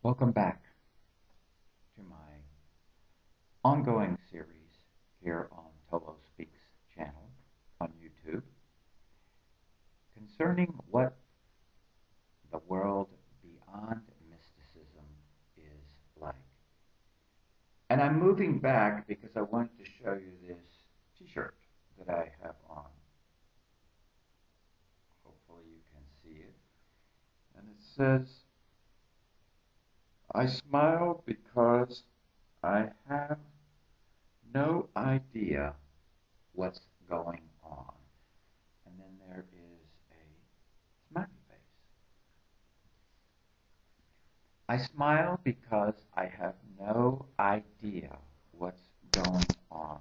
Welcome back to my ongoing series here on Tolo Speaks channel on YouTube concerning what the world beyond mysticism is like. And I'm moving back because I wanted to show you this t-shirt that I have on. Hopefully you can see it. And it says, I smile because I have no idea what's going on. And then there is a smiley face. I smile because I have no idea what's going on.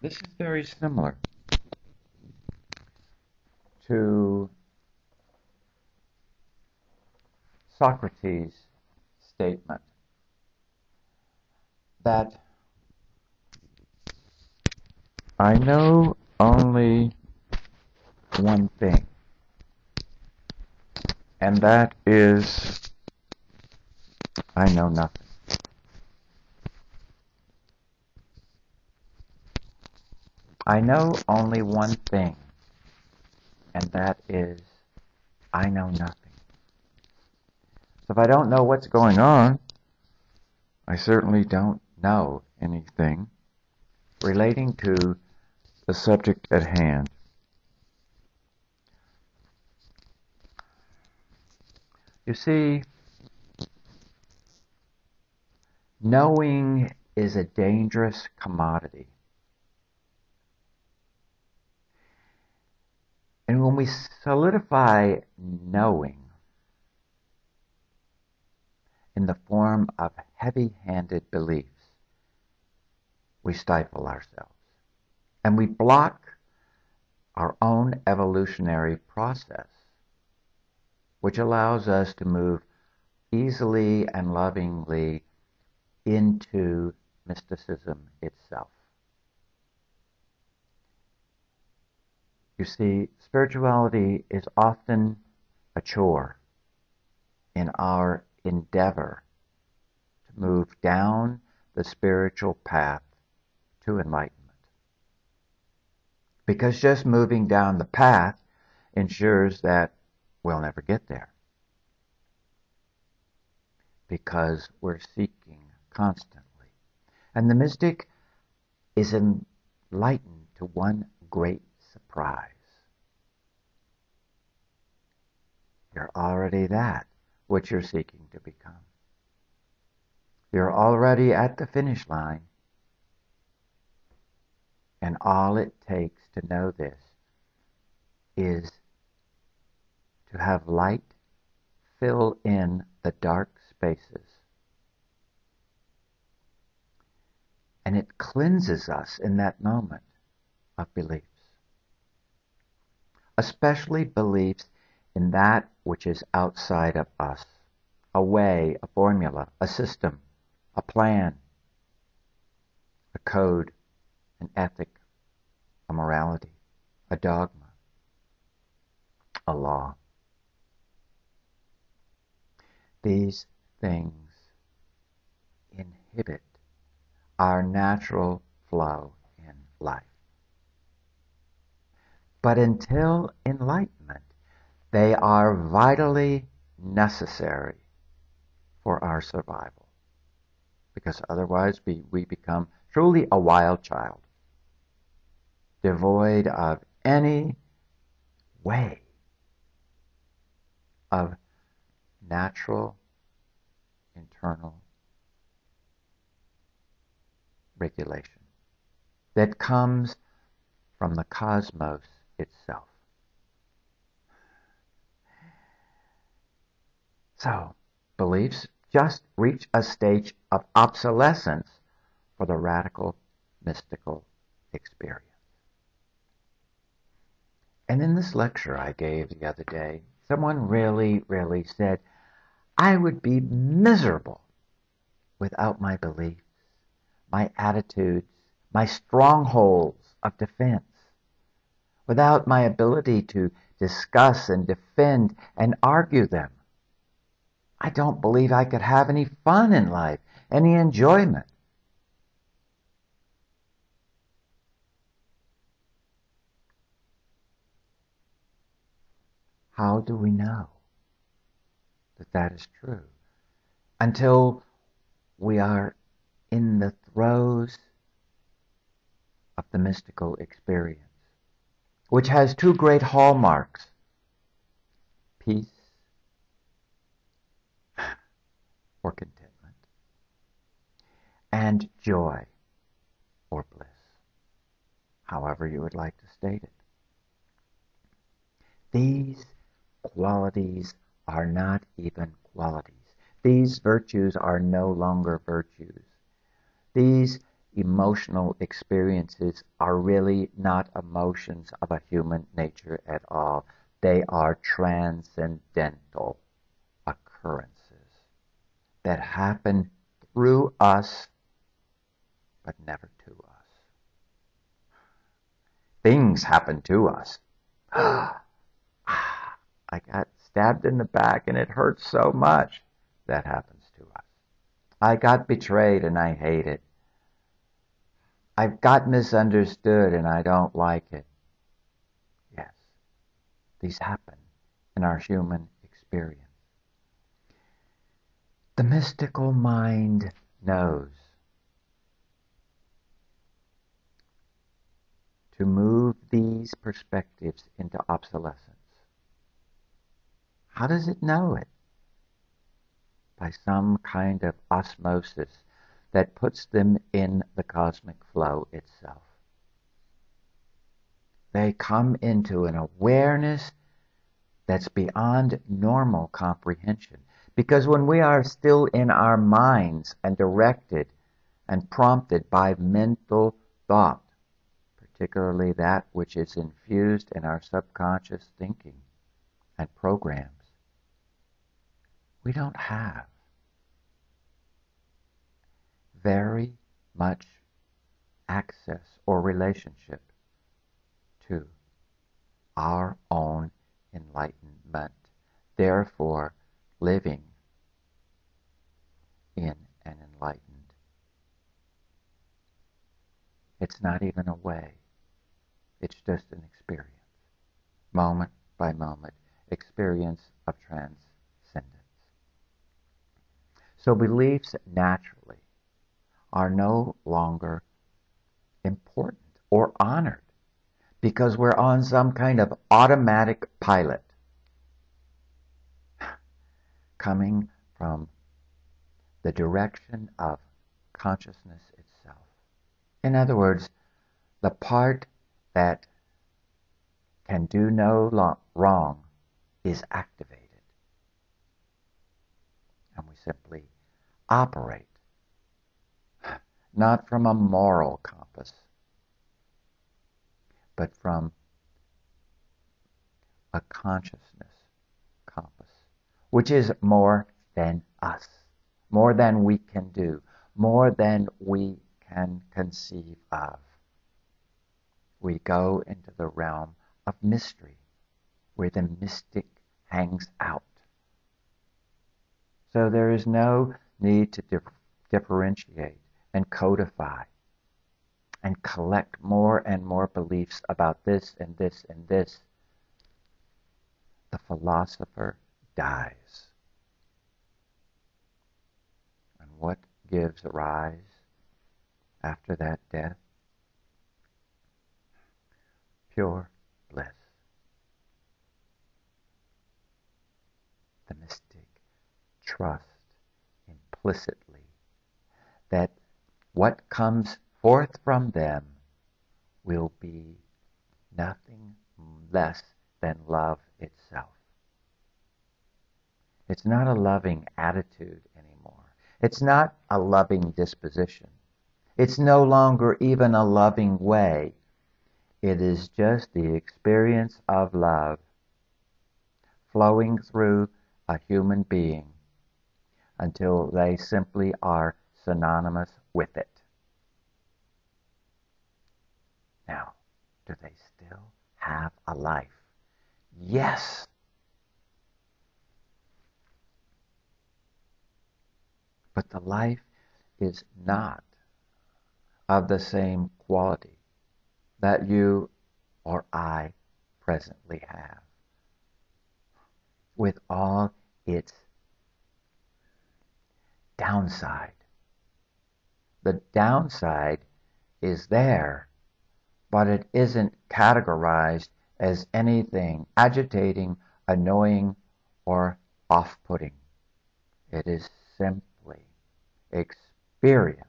This is very similar to Socrates' statement that I know only one thing, and that is I know nothing. I know only one thing, and that is I know nothing. So if I don't know what's going on, I certainly don't know anything relating to the subject at hand. You see, knowing is a dangerous commodity. And when we solidify knowing in the form of heavy-handed beliefs, we stifle ourselves. And we block our own evolutionary process, which allows us to move easily and lovingly into mysticism itself. You see, spirituality is often a chore in our endeavor to move down the spiritual path to enlightenment. Because just moving down the path ensures that we'll never get there. Because we're seeking constantly. And the mystic is enlightened to one great surprise. You're already that which you're seeking to become. You're already at the finish line. And all it takes to know this is to have light fill in the dark spaces. And it cleanses us in that moment of beliefs. Especially beliefs in that which is outside of us. A way, a formula, a system, a plan, a code, an ethic, a morality, a dogma, a law. These things inhibit our natural flow in life. But until enlightenment, they are vitally necessary for our survival. Because otherwise we become truly a wild child, devoid of any way of natural, internal regulation that comes from the cosmos itself. So, beliefs just reach a stage of obsolescence for the radical mystical experience. And in this lecture I gave the other day, someone really said, I would be miserable without my beliefs, my attitudes, my strongholds of defense, without my ability to discuss and defend and argue them. I don't believe I could have any fun in life, any enjoyment. How do we know that that is true? Until we are in the throes of the mystical experience, which has two great hallmarks: peace or contentment, and joy or bliss, however you would like to state it. These qualities are not even qualities. These virtues are no longer virtues. These emotional experiences are really not emotions of a human nature at all. They are transcendental occurrences that happen through us, but never to us. Things happen to us. I got stabbed in the back and it hurts so much. That happens to us. I got betrayed and I hate it. I've got misunderstood and I don't like it. Yes, these happen in our human experience. The mystical mind knows to move these perspectives into obsolescence. How does it know it? By some kind of osmosis that puts them in the cosmic flow itself. They come into an awareness that's beyond normal comprehension. Because when we are still in our minds and directed and prompted by mental thought, particularly that which is infused in our subconscious thinking and programs, we don't have very much access or relationship to our own enlightenment, therefore living in an enlightened. It's not even a way. It's just an experience, moment by moment, experience of transcendence. So beliefs naturally are no longer important or honored because we're on some kind of automatic pilot coming from the direction of consciousness itself. In other words, the part that can do no wrong is activated. And we simply operate, not from a moral compass, but from a consciousness compass, which is more than us, more than we can do, more than we can conceive of. We go into the realm of mystery, where the mystic hangs out. So there is no need to differentiate and codify and collect more and more beliefs about this and this and this. The philosopher dies. And what gives rise after that death? Pure bliss. The mystic trust implicitly that what comes forth from them will be nothing less than love itself. It's not a loving attitude anymore. It's not a loving disposition. It's no longer even a loving way. It is just the experience of love flowing through a human being until they simply are synonymous with it. Now, do they still have a life? yes. But the life is not of the same quality that you or I presently have, with all its downside. The downside is there, but it isn't categorized as anything agitating, annoying, or off-putting. It is simply experience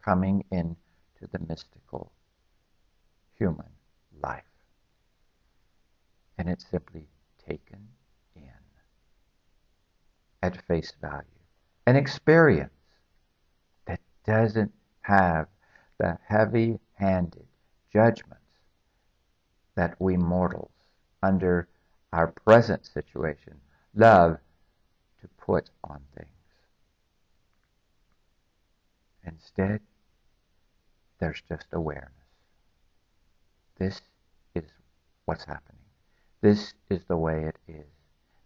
coming into the mystical human life. And it's simply taken in at face value. An experience that doesn't have the heavy-handed judgments that we mortals, under our present situation, love to put on things. Instead, there's just awareness. This is what's happening. This is the way it is.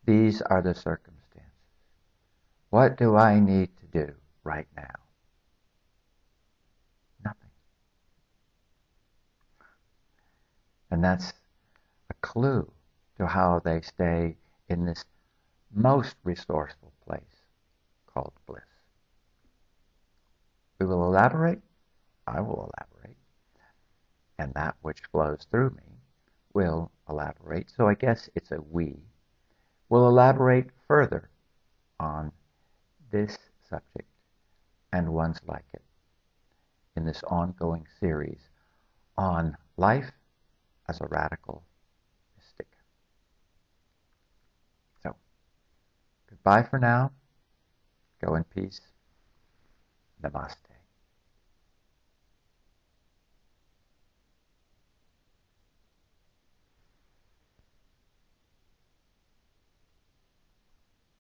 These are the circumstances. What do I need to do right now? Nothing. And that's a clue to how they stay in this most resourceful place called bliss. We will elaborate. I will elaborate. And that which flows through me will elaborate. So I guess it's a we. Will elaborate further on this subject and ones like it in this ongoing series on life as a radical mystic. So, goodbye for now. Go in peace. Namaste.